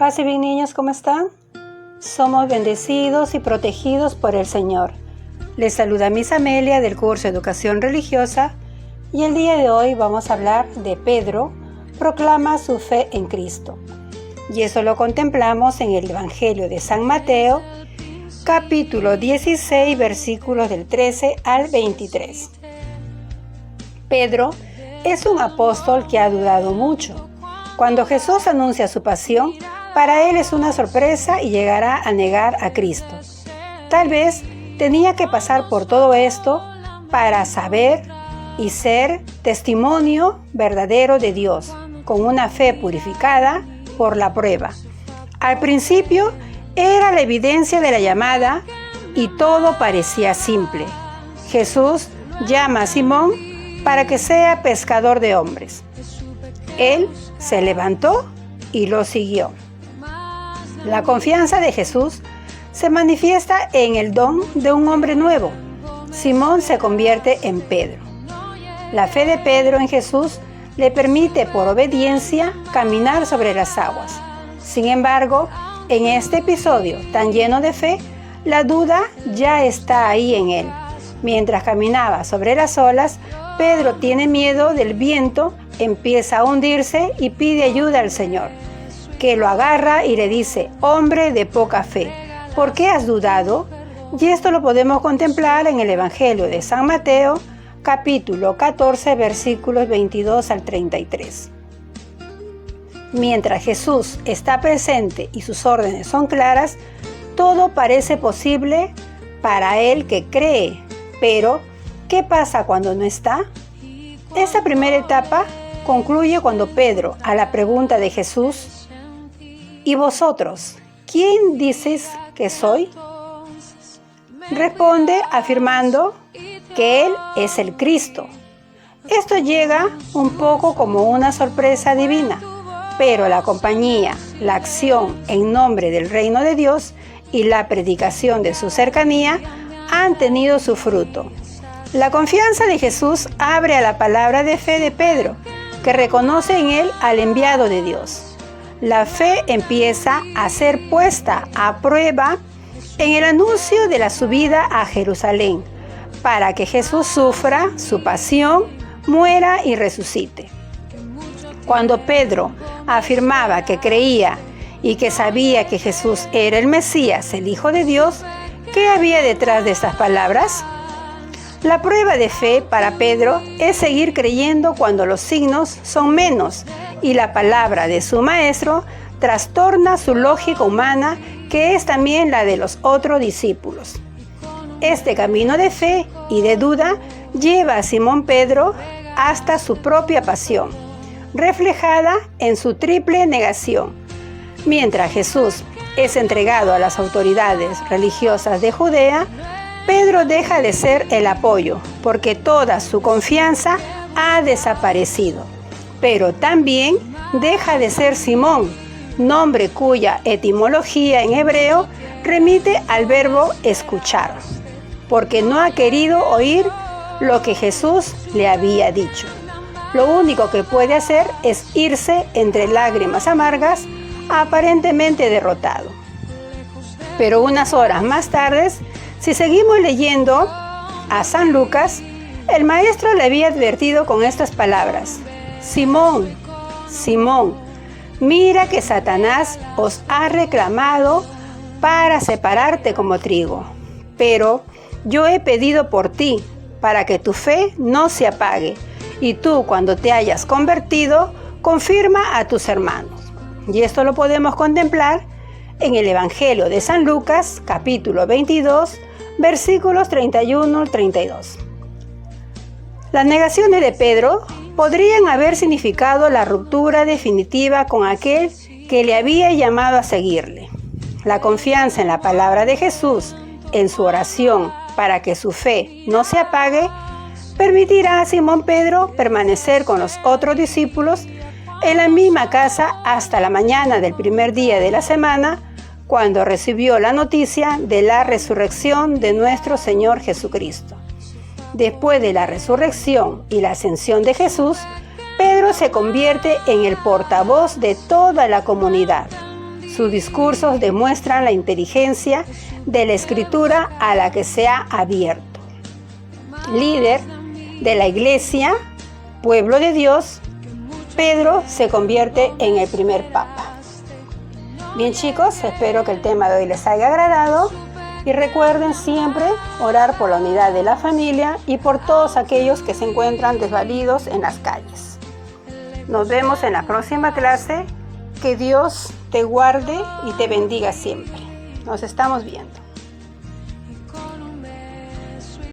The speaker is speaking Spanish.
Paz y bien, niños, ¿cómo están? Somos bendecidos y protegidos por el Señor. Les saluda Miss Amelia del curso Educación Religiosa y el día de hoy vamos a hablar de Pedro, proclama su fe en Cristo. Y eso lo contemplamos en el Evangelio de San Mateo, capítulo 16, versículos del 13 al 23. Pedro es un apóstol que ha dudado mucho. Cuando Jesús anuncia su pasión, para él es una sorpresa y llegará a negar a Cristo. Tal vez tenía que pasar por todo esto para saber y ser testimonio verdadero de Dios, con una fe purificada por la prueba. Al principio era la evidencia de la llamada y todo parecía simple. Jesús llama a Simón para que sea pescador de hombres. Él se levantó y lo siguió. La confianza de Jesús se manifiesta en el don de un hombre nuevo. Simón se convierte en Pedro. La fe de Pedro en Jesús le permite por obediencia caminar sobre las aguas. Sin embargo, en este episodio tan lleno de fe, la duda ya está ahí en él. Mientras caminaba sobre las olas, Pedro tiene miedo del viento, empieza a hundirse y pide ayuda al Señor, que lo agarra y le dice: hombre de poca fe, ¿por qué has dudado? Y esto lo podemos contemplar en el Evangelio de San Mateo, capítulo 14, versículos 22 al 33. Mientras Jesús está presente y sus órdenes son claras, todo parece posible para el que cree. Pero, ¿qué pasa cuando no está? Esta primera etapa concluye cuando Pedro, a la pregunta de Jesús: ¿y vosotros, quién dices que soy?, responde afirmando que Él es el Cristo. Esto llega un poco como una sorpresa divina, pero la compañía, la acción en nombre del reino de Dios y la predicación de su cercanía han tenido su fruto. La confianza de Jesús abre a la palabra de fe de Pedro, que reconoce en él al enviado de Dios. La fe empieza a ser puesta a prueba en el anuncio de la subida a Jerusalén, para que Jesús sufra su pasión, muera y resucite. Cuando Pedro afirmaba que creía y que sabía que Jesús era el Mesías, el Hijo de Dios, ¿qué había detrás de estas palabras? La prueba de fe para Pedro es seguir creyendo cuando los signos son menos y la palabra de su maestro trastorna su lógica humana, que es también la de los otros discípulos. Este camino de fe y de duda lleva a Simón Pedro hasta su propia pasión, reflejada en su triple negación. Mientras Jesús es entregado a las autoridades religiosas de Judea, Pedro deja de ser el apoyo, porque toda su confianza ha desaparecido. Pero también deja de ser Simón, nombre cuya etimología en hebreo remite al verbo escuchar, porque no ha querido oír lo que Jesús le había dicho. Lo único que puede hacer es irse entre lágrimas amargas, aparentemente derrotado. Pero unas horas más tarde, si seguimos leyendo a San Lucas, el maestro le había advertido con estas palabras: Simón, Simón, mira que Satanás os ha reclamado para separarte como trigo, pero yo he pedido por ti, para que tu fe no se apague, y tú, cuando te hayas convertido, confirma a tus hermanos. Y esto lo podemos contemplar en el Evangelio de San Lucas, capítulo 22, versículos 31 al 32. Las negaciones de Pedro podrían haber significado la ruptura definitiva con aquel que le había llamado a seguirle. La confianza en la palabra de Jesús, en su oración para que su fe no se apague, permitirá a Simón Pedro permanecer con los otros discípulos en la misma casa hasta la mañana del primer día de la semana, cuando recibió la noticia de la resurrección de nuestro Señor Jesucristo. Después de la resurrección y la ascensión de Jesús, Pedro se convierte en el portavoz de toda la comunidad. Sus discursos demuestran la inteligencia de la escritura a la que se ha abierto. Líder de la Iglesia, pueblo de Dios, Pedro se convierte en el primer papa. Bien chicos, espero que el tema de hoy les haya agradado y recuerden siempre orar por la unidad de la familia y por todos aquellos que se encuentran desvalidos en las calles. Nos vemos en la próxima clase. Que Dios te guarde y te bendiga siempre. Nos estamos viendo.